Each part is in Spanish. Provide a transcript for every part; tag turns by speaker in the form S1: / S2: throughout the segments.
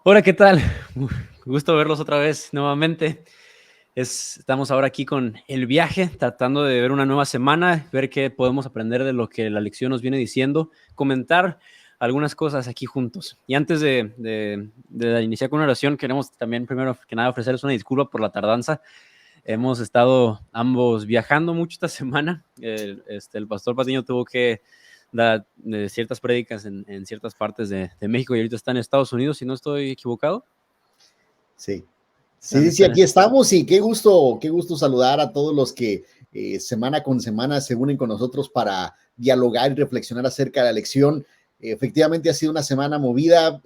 S1: Hola, ¿qué tal? Gusto verlos otra vez nuevamente. Estamos ahora aquí con el viaje, tratando de ver una nueva semana, ver qué podemos aprender de lo que la lección nos viene diciendo, comentar algunas cosas aquí juntos. Y antes de iniciar con una oración, queremos también primero que nada ofrecerles una disculpa por la tardanza. Hemos estado ambos viajando mucho esta semana. El pastor Patiño tuvo que dar ciertas prédicas en ciertas partes de México y ahorita está en Estados Unidos, si no estoy equivocado.
S2: Sí. Sí, aquí estamos y qué gusto saludar a todos los que semana con semana se unen con nosotros para dialogar y reflexionar acerca de la lección. Efectivamente ha sido una semana movida.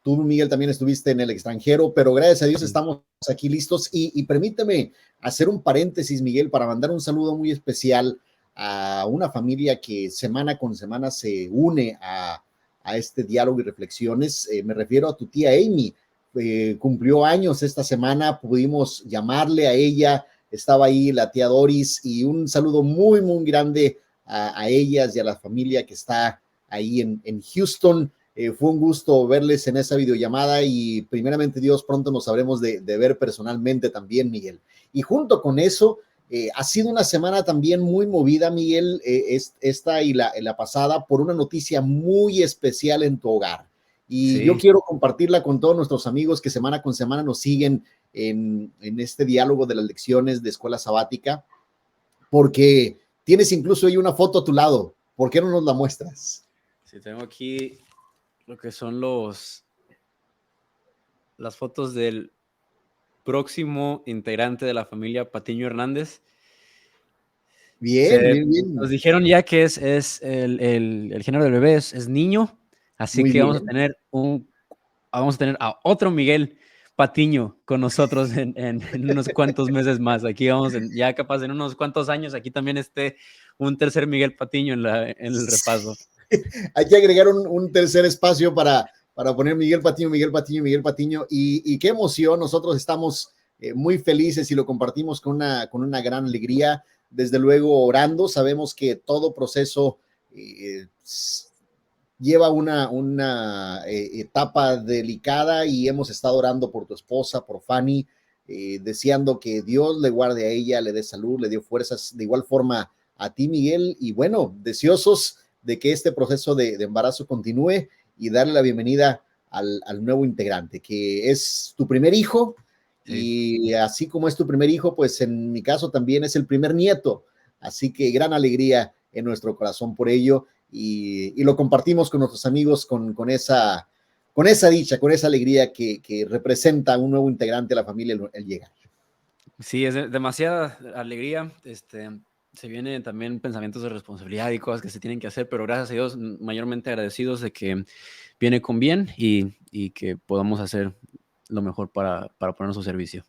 S2: Tú, Miguel, también estuviste en el extranjero, pero gracias a Dios estamos aquí listos. Y permíteme hacer un paréntesis, Miguel, para mandar un saludo muy especial a una familia que semana con semana se une a este diálogo y reflexiones. Me refiero a tu tía Amy. Cumplió años esta semana, pudimos llamarle a ella, estaba ahí la tía Doris, y un saludo muy, muy grande a ellas y a la familia que está ahí en Houston. Fue un gusto verles en esa videollamada y primeramente Dios, pronto nos sabremos de ver personalmente también, Miguel. Y junto con eso, ha sido una semana también muy movida, Miguel, esta y la pasada, por una noticia muy especial en tu hogar. Y yo
S1: Sí.
S2: quiero compartirla con todos nuestros amigos que semana con semana nos siguen en este diálogo de las lecciones de escuela sabática, porque tienes incluso ahí una foto a tu lado. ¿Por qué no nos la muestras?
S1: Sí, tengo aquí lo que son las fotos del próximo integrante de la familia Patiño Hernández.
S2: Bien, bien,
S1: Nos
S2: bien.
S1: dijeron ya que es el género del bebé es niño, así
S2: Muy
S1: que vamos a
S2: bien.
S1: tener a otro Miguel Patiño con nosotros en unos cuantos meses más. Aquí ya capaz en unos cuantos años, aquí también esté un tercer Miguel Patiño en el repaso.
S2: Hay que agregar un tercer espacio para poner Miguel Patiño, Miguel Patiño, Miguel Patiño. Y qué emoción, nosotros estamos muy felices y lo compartimos con una gran alegría. Desde luego orando, sabemos que todo proceso lleva una etapa delicada y hemos estado orando por tu esposa, por Fanny, deseando que Dios le guarde a ella, le dé salud, le dé fuerzas, de igual forma a ti, Miguel, y bueno, deseosos de que este proceso de embarazo continúe y darle la bienvenida al nuevo integrante, que es tu primer hijo,
S1: Sí.
S2: y así como es tu primer hijo, pues en mi caso también es el primer nieto, así que gran alegría en nuestro corazón por ello, y lo compartimos con nuestros amigos con esa dicha, con esa alegría que representa un nuevo integrante de la familia el llegar.
S1: Sí, es demasiada alegría. Se vienen también pensamientos de responsabilidad y cosas que se tienen que hacer, pero gracias a Dios, mayormente agradecidos de que viene con bien y que podamos hacer lo mejor para ponernos a su servicio.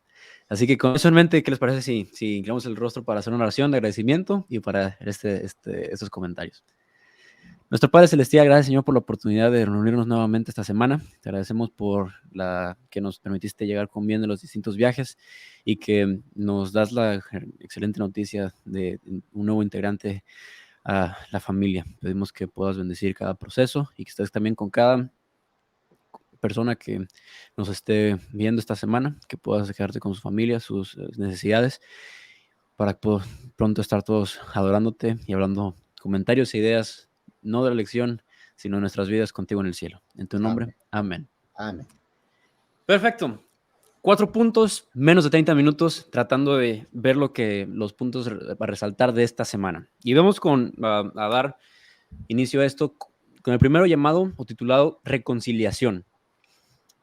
S1: Así que con eso en mente, ¿qué les parece si inclinamos el rostro para hacer una oración de agradecimiento y para estos comentarios? Nuestro Padre Celestial, gracias, Señor, por la oportunidad de reunirnos nuevamente esta semana. Te agradecemos por que nos permitiste llegar con bien de los distintos viajes y que nos das la excelente noticia de un nuevo integrante a la familia. Pedimos que puedas bendecir cada proceso y que estés también con cada persona que nos esté viendo esta semana, que puedas quedarte con su familia, sus necesidades, para pronto estar todos adorándote y hablando comentarios e ideas, no de la lección, sino de nuestras vidas contigo en el cielo. En tu nombre,
S2: Amén.
S1: amén.
S2: Amén.
S1: Perfecto. 4 puntos, menos de 30 minutos, tratando de ver los puntos para resaltar de esta semana. Y vamos a dar inicio a esto con el primero llamado o titulado Reconciliación.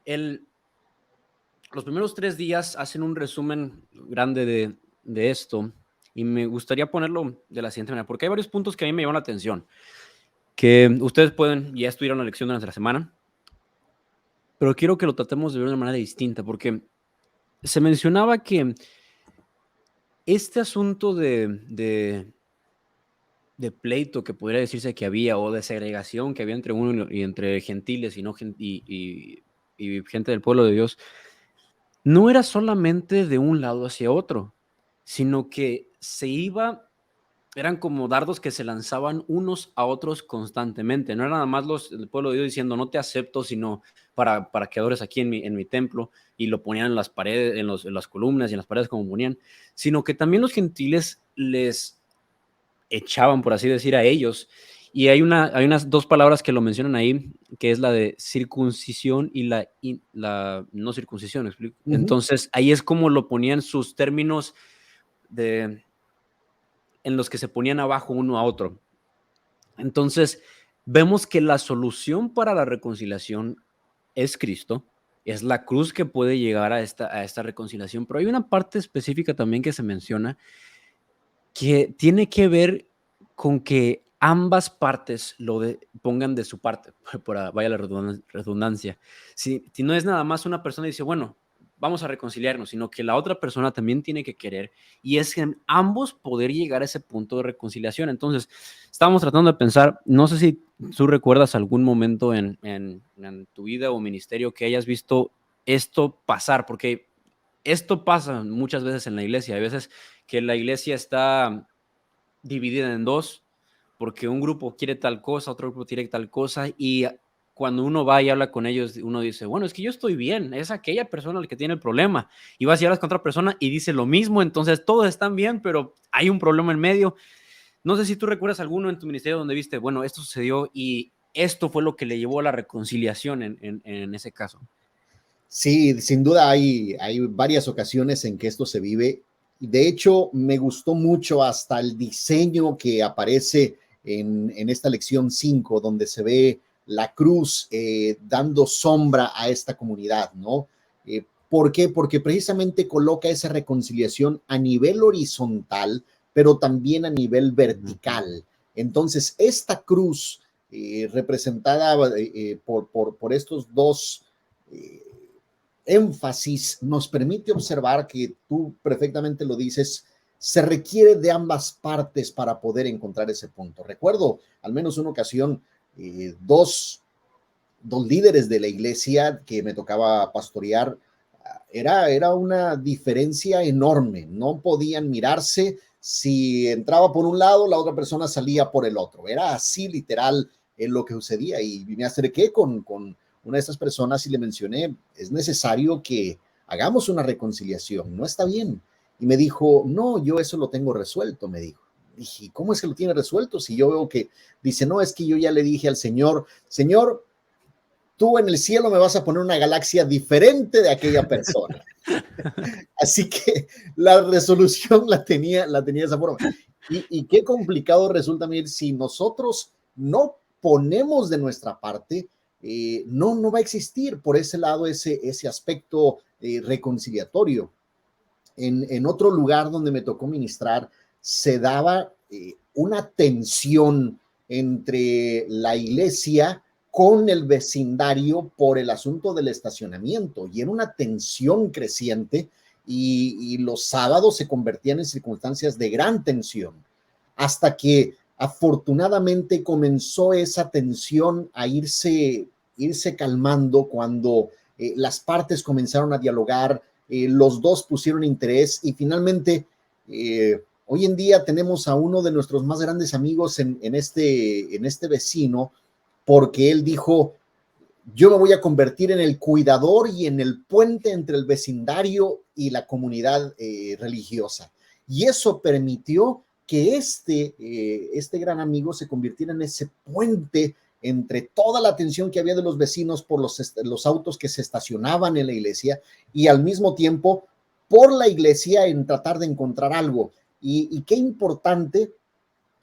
S1: Los primeros 3 días hacen un resumen grande de esto y me gustaría ponerlo de la siguiente manera, porque hay varios puntos que a mí me llaman la atención, que ustedes ya estuvieron la lección durante la semana, pero quiero que lo tratemos de ver de una manera distinta, porque se mencionaba que este asunto de pleito que podría decirse que había, o de segregación que había entre uno y entre gentiles y, no, y gente del pueblo de Dios, no era solamente de un lado hacia otro, sino que se iba eran como dardos que se lanzaban unos a otros constantemente. No era nada más el pueblo de Dios diciendo, no te acepto, sino para que adores aquí en mi templo, y lo ponían en las paredes, en las columnas y en las paredes como ponían, sino que también los gentiles les echaban, por así decir, a ellos. Y hay unas dos palabras que lo mencionan ahí, que es la de circuncisión y la no circuncisión. ¿Explico?
S2: Ujú.
S1: Entonces, ahí es como lo ponían sus términos de, en los que se ponían abajo uno a otro. Entonces, vemos que la solución para la reconciliación es Cristo, es la cruz que puede llegar a esta reconciliación, pero hay una parte específica también que se menciona que tiene que ver con que ambas partes pongan de su parte, vaya la redundancia. Si no es nada más una persona dice, bueno, vamos a reconciliarnos, sino que la otra persona también tiene que querer, y es en ambos poder llegar a ese punto de reconciliación. Entonces, estábamos tratando de pensar, no sé si tú recuerdas algún momento en tu vida o ministerio que hayas visto esto pasar, porque esto pasa muchas veces en la iglesia. Hay veces que la iglesia está dividida en dos, porque un grupo quiere tal cosa, otro grupo quiere tal cosa, y cuando uno va y habla con ellos, uno dice, bueno, es que yo estoy bien, es aquella persona el que tiene el problema, y vas y hablas con otra persona y dice lo mismo, entonces todos están bien, pero hay un problema en medio. No sé si tú recuerdas alguno en tu ministerio donde viste, bueno, esto sucedió y esto fue lo que le llevó a la reconciliación en ese caso.
S2: Sí, sin duda hay varias ocasiones en que esto se vive. De hecho, me gustó mucho hasta el diseño que aparece en esta lección 5, donde se ve la cruz dando sombra a esta comunidad, ¿no? ¿Por qué? Porque precisamente coloca esa reconciliación a nivel horizontal, pero también a nivel vertical. Entonces, esta cruz representada por estos dos énfasis nos permite observar que tú perfectamente lo dices, se requiere de ambas partes para poder encontrar ese punto. Recuerdo al menos una ocasión, dos líderes de la iglesia que me tocaba pastorear, era una diferencia enorme, no podían mirarse, si entraba por un lado, la otra persona salía por el otro, era así literal en lo que sucedía, y me acerqué con una de estas personas y le mencioné, es necesario que hagamos una reconciliación, no está bien. Y me dijo, no, yo eso lo tengo resuelto, me dijo. Dije, ¿cómo es que lo tiene resuelto? Si yo veo que, dice, no, es que yo ya le dije al Señor, Señor, tú en el cielo me vas a poner una galaxia diferente de aquella persona. Así que la resolución la tenía de esa forma. Y qué complicado resulta, Mir, si nosotros no ponemos de nuestra parte, no va a existir por ese lado ese aspecto reconciliatorio. En otro lugar donde me tocó ministrar, se daba una tensión entre la iglesia con el vecindario por el asunto del estacionamiento, y era una tensión creciente, y los sábados se convertían en circunstancias de gran tensión, hasta que afortunadamente comenzó esa tensión a irse calmando cuando las partes comenzaron a dialogar, los dos pusieron interés, y finalmente hoy en día tenemos a uno de nuestros más grandes amigos en este vecino, porque él dijo, yo me voy a convertir en el cuidador y en el puente entre el vecindario y la comunidad religiosa. Y eso permitió que este gran amigo se convirtiera en ese puente entre toda la atención que había de los vecinos por los autos que se estacionaban en la iglesia, y al mismo tiempo por la iglesia en tratar de encontrar algo. Y qué importante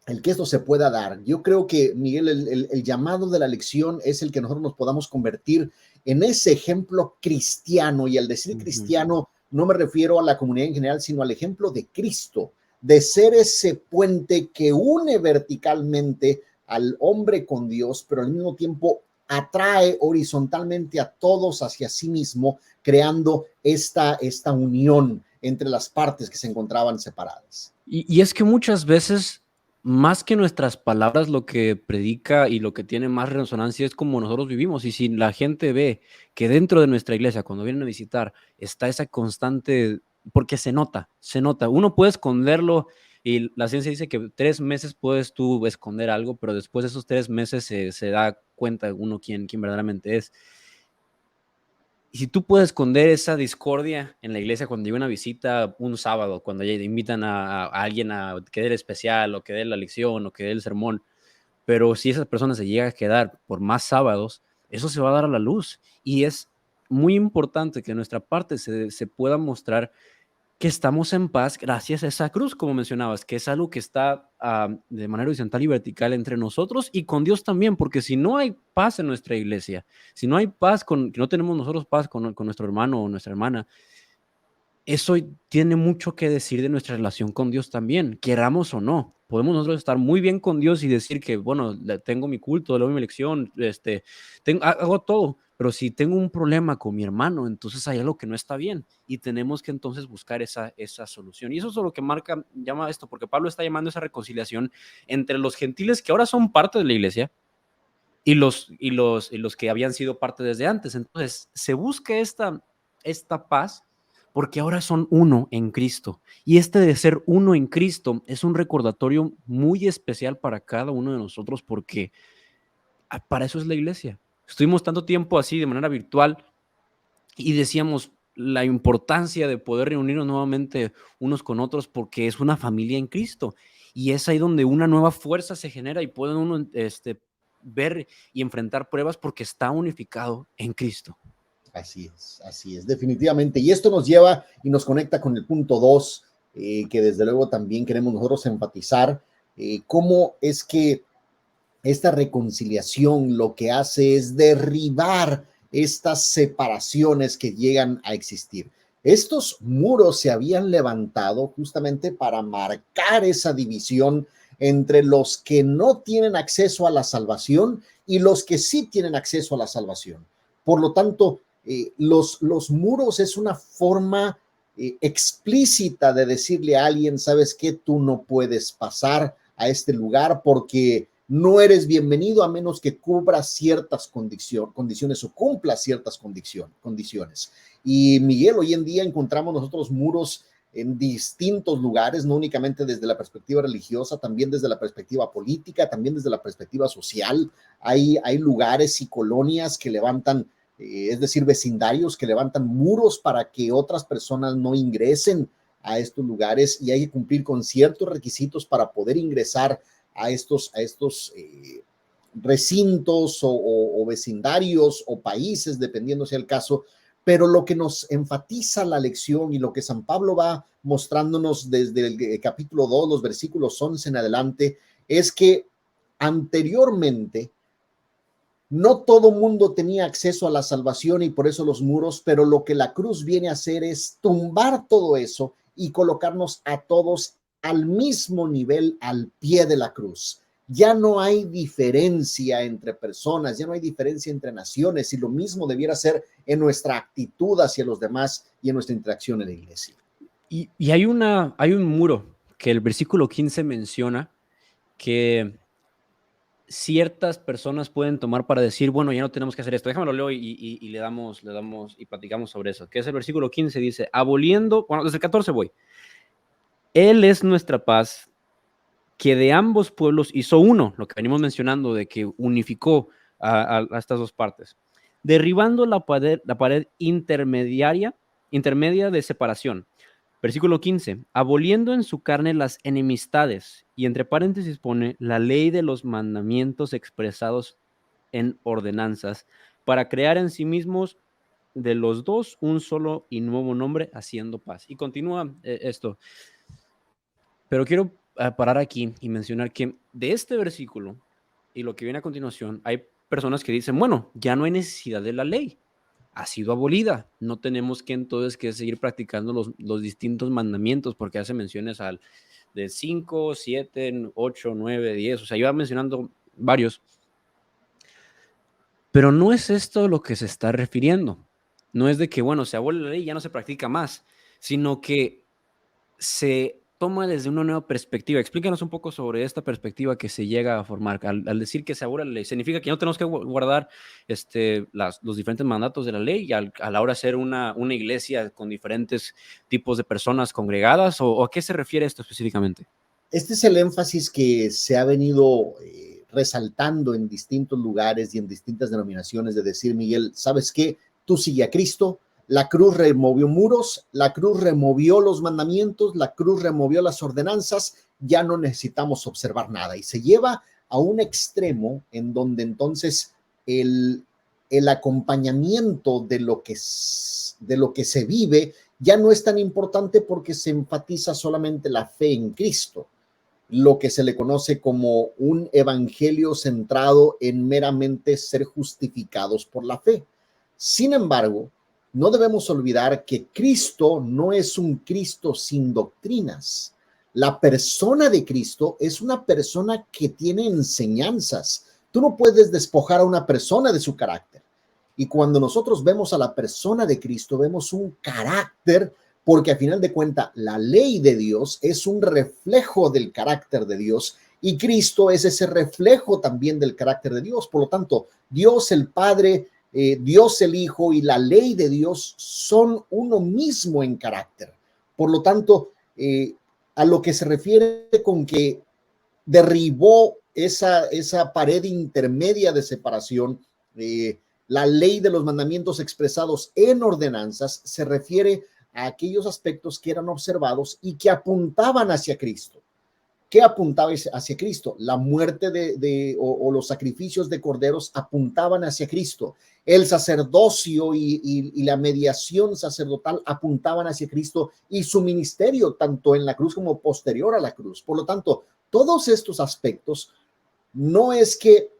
S2: el que esto se pueda dar. Yo creo que, Miguel, el llamado de la lección es el que nosotros nos podamos convertir en ese ejemplo cristiano, y al decir cristiano no me refiero a la comunidad en general, sino al ejemplo de Cristo, de ser ese puente que une verticalmente al hombre con Dios, pero al mismo tiempo atrae horizontalmente a todos hacia sí mismo, creando esta unión entre las partes que se encontraban separadas.
S1: Y es que muchas veces, más que nuestras palabras, lo que predica y lo que tiene más resonancia es como nosotros vivimos. Y si la gente ve que dentro de nuestra iglesia, cuando vienen a visitar, está esa constante, porque se nota, se nota. Uno puede esconderlo, Y la ciencia dice que 3 meses puedes tú esconder algo, pero después de esos 3 meses se da cuenta uno quién verdaderamente es. Y si tú puedes esconder esa discordia en la iglesia cuando llega una visita un sábado, cuando invitan a alguien a que dé el especial o que dé la lección o que dé el sermón, pero si esa persona se llega a quedar por más sábados, eso se va a dar a la luz. Y es muy importante que de nuestra parte se pueda mostrar que estamos en paz gracias a esa cruz, como mencionabas, que es algo que está de manera horizontal y vertical entre nosotros y con Dios también, porque si no hay paz en nuestra iglesia, si no hay paz, que no tenemos nosotros paz con nuestro hermano o nuestra hermana, eso tiene mucho que decir de nuestra relación con Dios también, queramos o no. Podemos nosotros estar muy bien con Dios y decir que, bueno, tengo mi culto, le doy mi elección, hago todo, pero si tengo un problema con mi hermano, entonces hay algo que no está bien y tenemos que entonces buscar esa solución. Y eso es lo que llama esto, porque Pablo está llamando esa reconciliación entre los gentiles que ahora son parte de la iglesia y los que habían sido parte desde antes. Entonces, se busca esta paz porque ahora son uno en Cristo. Y este de ser uno en Cristo es un recordatorio muy especial para cada uno de nosotros porque para eso es la iglesia. Estuvimos tanto tiempo así de manera virtual y decíamos la importancia de poder reunirnos nuevamente unos con otros porque es una familia en Cristo. Y es ahí donde una nueva fuerza se genera y puede uno ver y enfrentar pruebas porque está unificado en Cristo.
S2: Así es, definitivamente. Y esto nos lleva y nos conecta con el punto 2, que desde luego también queremos nosotros enfatizar, cómo es que esta reconciliación lo que hace es derribar estas separaciones que llegan a existir. Estos muros se habían levantado justamente para marcar esa división entre los que no tienen acceso a la salvación y los que sí tienen acceso a la salvación. Por lo tanto, los muros es una forma explícita de decirle a alguien, ¿sabes qué? Tú no puedes pasar a este lugar porque no eres bienvenido a menos que cubras ciertas condiciones o cumplas ciertas condiciones. Y Miguel, hoy en día encontramos nosotros muros en distintos lugares, no únicamente desde la perspectiva religiosa, también desde la perspectiva política, también desde la perspectiva social. Hay lugares y colonias que levantan, es decir, vecindarios que levantan muros para que otras personas no ingresen a estos lugares y hay que cumplir con ciertos requisitos para poder ingresar a estos recintos o vecindarios o países, dependiendo sea el caso. Pero lo que nos enfatiza la lección y lo que San Pablo va mostrándonos desde el capítulo 2, los versículos 11 en adelante, es que anteriormente no todo mundo tenía acceso a la salvación y por eso los muros, pero lo que la cruz viene a hacer es tumbar todo eso y colocarnos a todos al mismo nivel, al pie de la cruz. Ya no hay diferencia entre personas, ya no hay diferencia entre naciones y lo mismo debiera ser en nuestra actitud hacia los demás y en nuestra interacción en la iglesia.
S1: Y hay un muro que el versículo 15 menciona que ciertas personas pueden tomar para decir, bueno, ya no tenemos que hacer esto. Déjame lo leo y le damos y platicamos sobre eso. Que es el versículo 15, dice, aboliendo, bueno, desde el 14 voy. Él es nuestra paz, que de ambos pueblos hizo uno, lo que venimos mencionando de que unificó a estas dos partes, derribando la pared intermedia de separación. Versículo 15, aboliendo en su carne las enemistades, y entre paréntesis pone la ley de los mandamientos expresados en ordenanzas, para crear en sí mismos de los dos un solo y nuevo nombre, haciendo paz. Y continúa esto. Pero quiero parar aquí y mencionar que de este versículo y lo que viene a continuación, hay personas que dicen, bueno, ya no hay necesidad de la ley, ha sido abolida, no tenemos que entonces que seguir practicando los distintos mandamientos, porque hace menciones de 5, 7, 8, 9, 10, o sea, iba mencionando varios, pero no es esto lo que se está refiriendo, no es de que, bueno, se abole la ley y ya no se practica más, sino que se toma desde una nueva perspectiva. Explícanos un poco sobre esta perspectiva que se llega a formar. Al decir que se abole la ley, significa que no tenemos que guardar los diferentes mandatos de la ley y a la hora de ser una iglesia con diferentes tipos de personas congregadas, ¿o a qué se refiere esto específicamente?
S2: Este es el énfasis que se ha venido resaltando en distintos lugares y en distintas denominaciones de decir, Miguel, ¿sabes qué? Tú sigue a Cristo, la cruz removió muros, la cruz removió los mandamientos, la cruz removió las ordenanzas, ya no necesitamos observar nada. Y se lleva a un extremo en donde entonces el acompañamiento de lo que se vive ya no es tan importante porque se enfatiza solamente la fe en Cristo, lo que se le conoce como un evangelio centrado en meramente ser justificados por la fe. Sin embargo, no debemos olvidar que Cristo no es un Cristo sin doctrinas. La persona de Cristo es una persona que tiene enseñanzas. Tú no puedes despojar a una persona de su carácter. Y cuando nosotros vemos a la persona de Cristo, vemos un carácter, porque a final de cuentas la ley de Dios es un reflejo del carácter de Dios y Cristo es ese reflejo también del carácter de Dios. Por lo tanto, Dios el Padre, Dios el Hijo y la ley de Dios son uno mismo en carácter. Por lo tanto, a lo que se refiere con que derribó esa pared intermedia de separación, la ley de los mandamientos expresados en ordenanzas, se refiere a aquellos aspectos que eran observados y que apuntaban hacia Cristo. ¿Qué apuntaba hacia Cristo? La muerte o los sacrificios de corderos apuntaban hacia Cristo. El sacerdocio y la mediación sacerdotal apuntaban hacia Cristo y su ministerio, tanto en la cruz como posterior a la cruz. Por lo tanto, todos estos aspectos no es que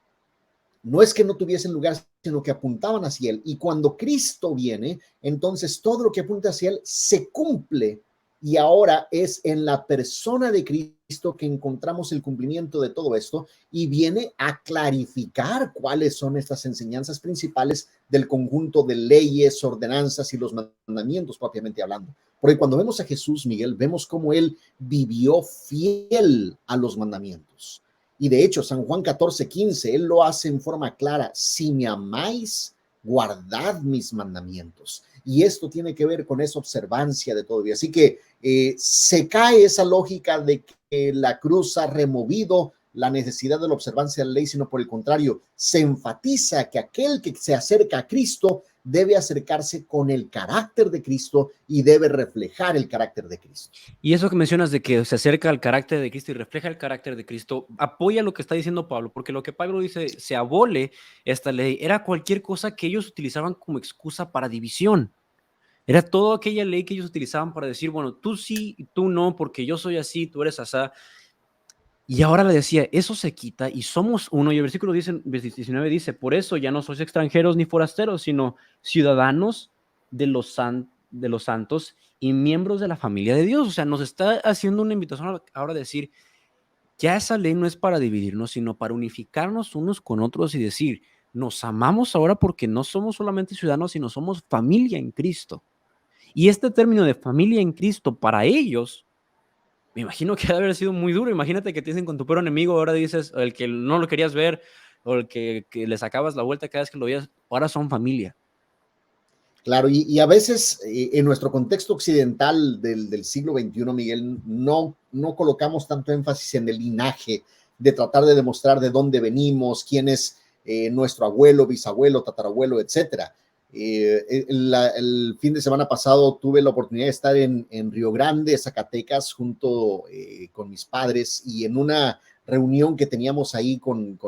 S2: no tuviesen lugar, sino que apuntaban hacia él. Y cuando Cristo viene, entonces todo lo que apunta hacia él se cumple. Y ahora es en la persona de Cristo que encontramos el cumplimiento de todo esto y viene a clarificar cuáles son estas enseñanzas principales del conjunto de leyes, ordenanzas y los mandamientos propiamente hablando. Porque cuando vemos a Jesús, Miguel, vemos cómo él vivió fiel a los mandamientos. Y de hecho, San Juan 14:15, él lo hace en forma clara: si me amáis, guardad mis mandamientos. Y esto tiene que ver con esa observancia de todo día. Así que se cae esa lógica de que la cruz ha removido la necesidad de la observancia de la ley, sino por el contrario, se enfatiza que aquel que se acerca a Cristo debe acercarse con el carácter de Cristo y debe reflejar el carácter de Cristo.
S1: Y eso que mencionas de que se acerca al carácter de Cristo y refleja el carácter de Cristo, apoya lo que está diciendo Pablo, porque lo que Pablo dice, se abole esta ley, era cualquier cosa que ellos utilizaban como excusa para división. Era toda aquella ley que ellos utilizaban para decir, bueno, tú sí y tú no, porque yo soy así, tú eres asá. Y ahora le decía, eso se quita y somos uno. Y el versículo 19 dice, por eso ya no sois extranjeros ni forasteros, sino ciudadanos de los santos y miembros de la familia de Dios. O sea, nos está haciendo una invitación ahora a decir, ya esa ley no es para dividirnos, sino para unificarnos unos con otros y decir, nos amamos ahora porque no somos solamente ciudadanos, sino somos familia en Cristo. Y este término de familia en Cristo para ellos, me imagino que debe haber sido muy duro. Imagínate que te dicen con tu peor enemigo, ahora dices, el que no lo querías ver, o el que le sacabas la vuelta cada vez que lo veías, ahora son familia.
S2: Claro, y a veces en nuestro contexto occidental del siglo XXI, Miguel, no colocamos tanto énfasis en el linaje, de tratar de demostrar de dónde venimos, quién es nuestro abuelo, bisabuelo, tatarabuelo, etcétera. El fin de semana pasado tuve la oportunidad de estar en Río Grande, Zacatecas, junto con mis padres, y en una reunión que teníamos ahí con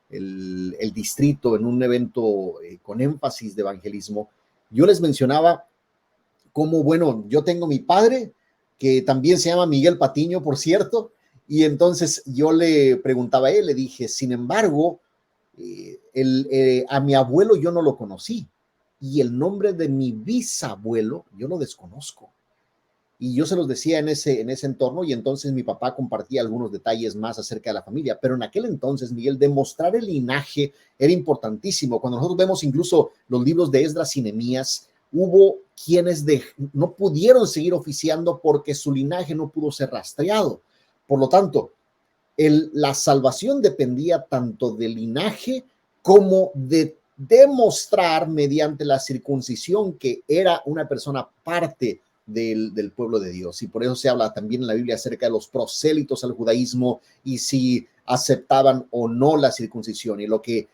S2: el distrito, en un evento con énfasis de evangelismo, yo les mencionaba cómo, bueno, yo tengo mi padre, que también se llama Miguel Patiño, por cierto, y entonces yo le preguntaba a él, le dije, sin embargo, a mi abuelo yo no lo conocí, y el nombre de mi bisabuelo yo lo desconozco. Y yo se los decía en ese entorno, y entonces mi papá compartía algunos detalles más acerca de la familia. Pero en aquel entonces, Miguel, demostrar el linaje era importantísimo. Cuando nosotros vemos incluso los libros de Esdras y Nehemías, hubo quienes no pudieron seguir oficiando porque su linaje no pudo ser rastreado. Por lo tanto, la salvación dependía tanto del linaje como de demostrar mediante la circuncisión que era una persona parte del pueblo de Dios. Y por eso se habla también en la Biblia acerca de los prosélitos al judaísmo y si aceptaban o no la circuncisión. Y lo que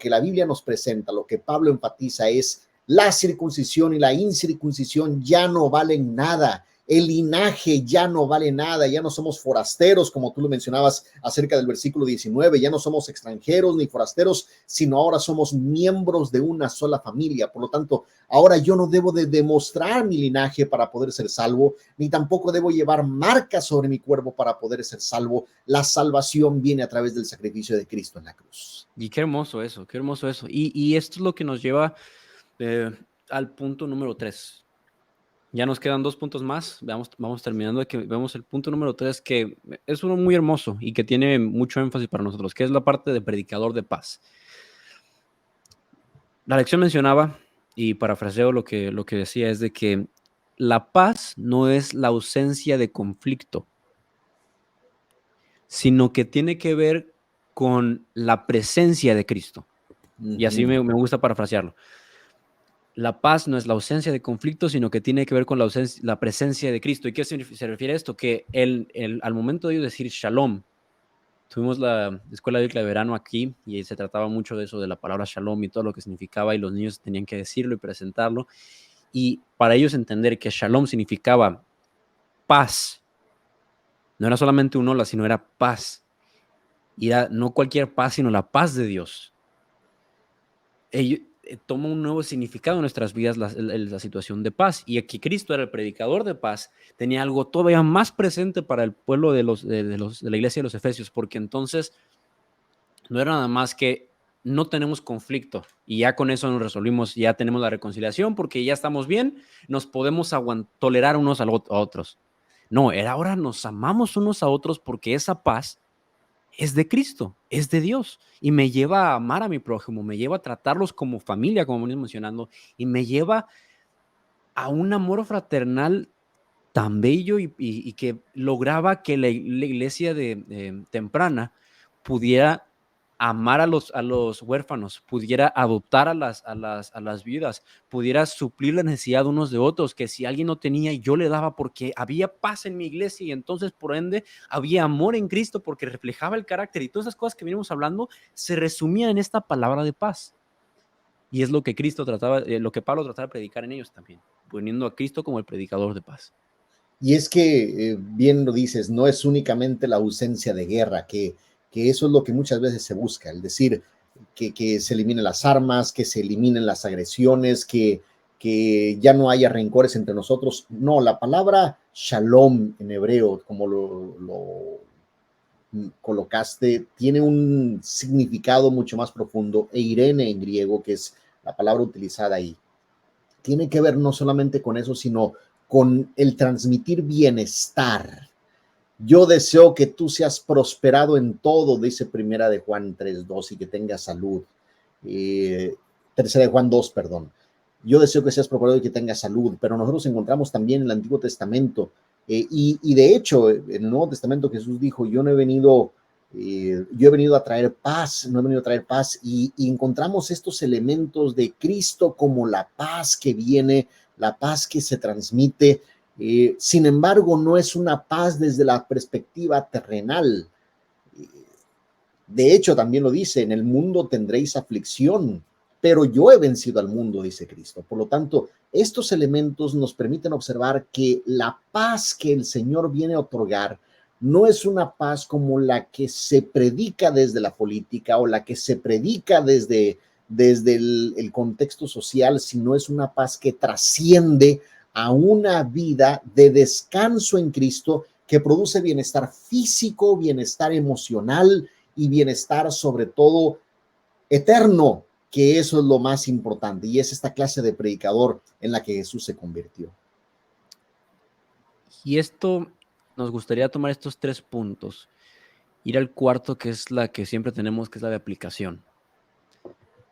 S2: la Biblia nos presenta, lo que Pablo enfatiza es la circuncisión y la incircuncisión ya no valen nada. El linaje ya no vale nada, ya no somos forasteros, como tú lo mencionabas acerca del versículo 19, ya no somos extranjeros ni forasteros, sino ahora somos miembros de una sola familia. Por lo tanto, ahora yo no debo de demostrar mi linaje para poder ser salvo, ni tampoco debo llevar marcas sobre mi cuerpo para poder ser salvo. La salvación viene a través del sacrificio de Cristo en la cruz.
S1: Y qué hermoso eso, qué hermoso eso. Y esto es lo que nos lleva al punto número 3. Ya nos quedan 2 puntos más. Vamos terminando de que vemos el punto número 3, que es uno muy hermoso y que tiene mucho énfasis para nosotros, que es la parte de predicador de paz. La lección mencionaba, y parafraseo lo que decía, es de que la paz no es la ausencia de conflicto, sino que tiene que ver con la presencia de Cristo. Y así me gusta parafrasearlo. La paz no es la ausencia de conflicto, sino que tiene que ver con la presencia de Cristo. ¿Y qué se refiere a esto? Que al momento de ellos decir shalom, tuvimos la escuela bíblica de verano aquí y se trataba mucho de eso, de la palabra shalom y todo lo que significaba, y los niños tenían que decirlo y presentarlo. Y para ellos entender que shalom significaba paz, no era solamente un hola, sino era paz. Y era no cualquier paz, sino la paz de Dios. Ellos, toma un nuevo significado en nuestras vidas la situación de paz. Y aquí Cristo era el predicador de paz, tenía algo todavía más presente para el pueblo de la iglesia de los Efesios, porque entonces no era nada más que no tenemos conflicto y ya con eso nos resolvimos, ya tenemos la reconciliación porque ya estamos bien, nos podemos tolerar unos a otros. No, era ahora nos amamos unos a otros porque esa paz es de Cristo, es de Dios y me lleva a amar a mi prójimo, me lleva a tratarlos como familia, como venimos mencionando, y me lleva a un amor fraternal tan bello y que lograba que la iglesia temprana pudiera amar a los huérfanos, pudiera adoptar a las viudas, pudiera suplir la necesidad de unos de otros, que si alguien no tenía, yo le daba porque había paz en mi iglesia y entonces por ende había amor en Cristo porque reflejaba el carácter, y todas esas cosas que venimos hablando se resumían en esta palabra de paz. Y es lo que lo que Pablo trataba de predicar en ellos también, poniendo a Cristo como el predicador de paz.
S2: Y es que, bien lo dices, no es únicamente la ausencia de guerra, que eso es lo que muchas veces se busca, el decir que se eliminen las armas, que se eliminen las agresiones, que ya no haya rencores entre nosotros. No, la palabra shalom en hebreo, como lo colocaste, tiene un significado mucho más profundo, e Irene en griego, que es la palabra utilizada ahí, tiene que ver no solamente con eso, sino con el transmitir bienestar. Yo deseo que tú seas prosperado en todo, dice Primera de Juan 3:2, y que tengas salud. Tercera de Juan 2, perdón. Yo deseo que seas prosperado y que tengas salud, pero nosotros encontramos también en el Antiguo Testamento, y de hecho, en el Nuevo Testamento Jesús dijo, yo he venido a traer paz, no he venido a traer paz, y encontramos estos elementos de Cristo como la paz que viene, la paz que se transmite. Sin embargo, no es una paz desde la perspectiva terrenal. De hecho, también lo dice, en el mundo tendréis aflicción, pero yo he vencido al mundo, dice Cristo. Por lo tanto, estos elementos nos permiten observar que la paz que el Señor viene a otorgar no es una paz como la que se predica desde la política o la que se predica desde el contexto social, sino es una paz que trasciende a una vida de descanso en Cristo, que produce bienestar físico, bienestar emocional y bienestar sobre todo eterno, que eso es lo más importante, y es esta clase de predicador en la que Jesús se convirtió.
S1: Y esto, nos gustaría tomar estos 3 puntos, ir al cuarto, que es la que siempre tenemos, que es la de aplicación.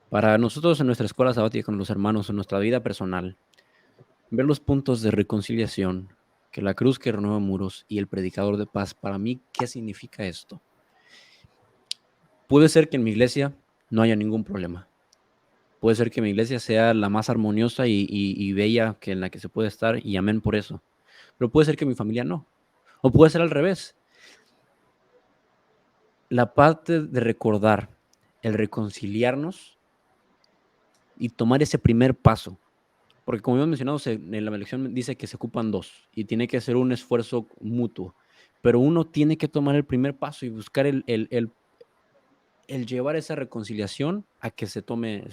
S1: Para nosotros en nuestra escuela sabática con los hermanos, en nuestra vida personal, ver los puntos de reconciliación, que la cruz que renueva muros y el predicador de paz. Para mí, ¿qué significa esto? Puede ser que en mi iglesia no haya ningún problema. Puede ser que mi iglesia sea la más armoniosa y bella que en la que se puede estar, y amén por eso. pero puede ser que mi familia no. O puede ser al revés. La parte de recordar, el reconciliarnos y tomar ese primer paso. Porque como hemos mencionado, en la lección dice que se ocupan dos y tiene que ser un esfuerzo mutuo. Pero uno tiene que tomar el primer paso y buscar el llevar esa reconciliación a que se tome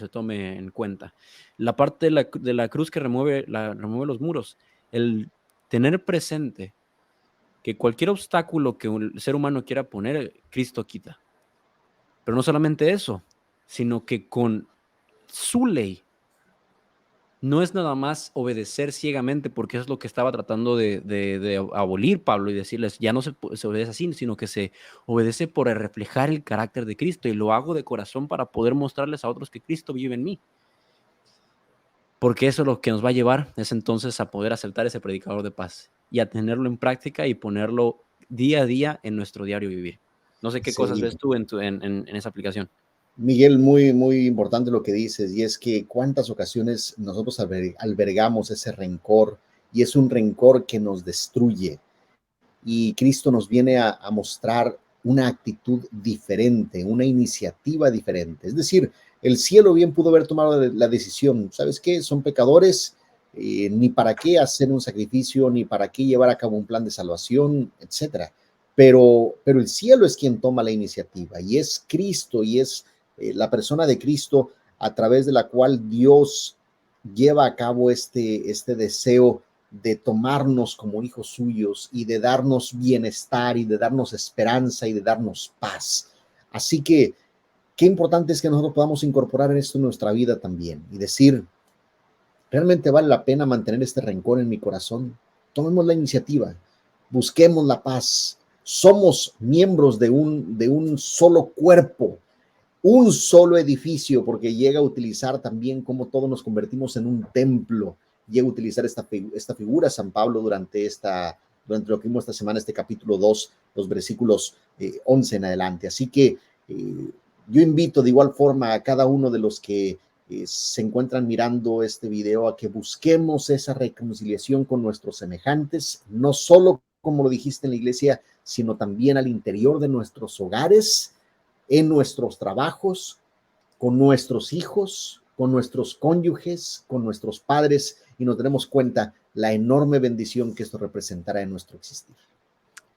S1: en cuenta. La parte de la cruz que remueve los muros, el tener presente que cualquier obstáculo que el ser humano quiera poner, Cristo quita. Pero no solamente eso, sino que con su ley no es nada más obedecer ciegamente, porque eso es lo que estaba tratando de abolir Pablo y decirles, ya no se obedece así, sino que se obedece por reflejar el carácter de Cristo y lo hago de corazón para poder mostrarles a otros que Cristo vive en mí. Porque eso es lo que nos va a llevar es entonces a poder aceptar ese predicador de paz y a tenerlo en práctica y ponerlo día a día en nuestro diario vivir. No sé qué cosas
S2: Sí.
S1: ves tú en esa aplicación.
S2: Miguel, muy, muy importante lo que dices, y es que cuántas ocasiones nosotros albergamos ese rencor, y es un rencor que nos destruye. Y Cristo nos viene a mostrar una actitud diferente, una iniciativa diferente. Es decir, el cielo bien pudo haber tomado la decisión, ¿sabes qué? Son pecadores, ni para qué hacer un sacrificio, ni para qué llevar a cabo un plan de salvación, etcétera. Pero el cielo es quien toma la iniciativa, y es Cristo, y es la persona de Cristo a través de la cual Dios lleva a cabo este deseo de tomarnos como hijos suyos y de darnos bienestar y de darnos esperanza y de darnos paz. Así que qué importante es que nosotros podamos incorporar esto en nuestra vida también y decir, ¿realmente vale la pena mantener este rencor en mi corazón? Tomemos la iniciativa, busquemos la paz. Somos miembros de un solo cuerpo, un solo edificio, porque llega a utilizar también como todos nos convertimos en un templo. Llega a utilizar esta figura San Pablo durante lo que vimos esta semana, este capítulo 2, los versículos 11 en adelante. Así que yo invito de igual forma a cada uno de los que se encuentran mirando este video a que busquemos esa reconciliación con nuestros semejantes, no solo como lo dijiste en la iglesia, sino también al interior de nuestros hogares, en nuestros trabajos, con nuestros hijos, con nuestros cónyuges, con nuestros padres, y nos daremos cuenta la enorme bendición que esto representará en nuestro existir.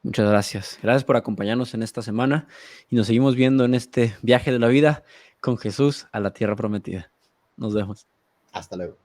S1: Muchas gracias. Gracias por acompañarnos en esta semana y nos seguimos viendo en este viaje de la vida con Jesús a la tierra prometida. Nos vemos.
S2: Hasta luego.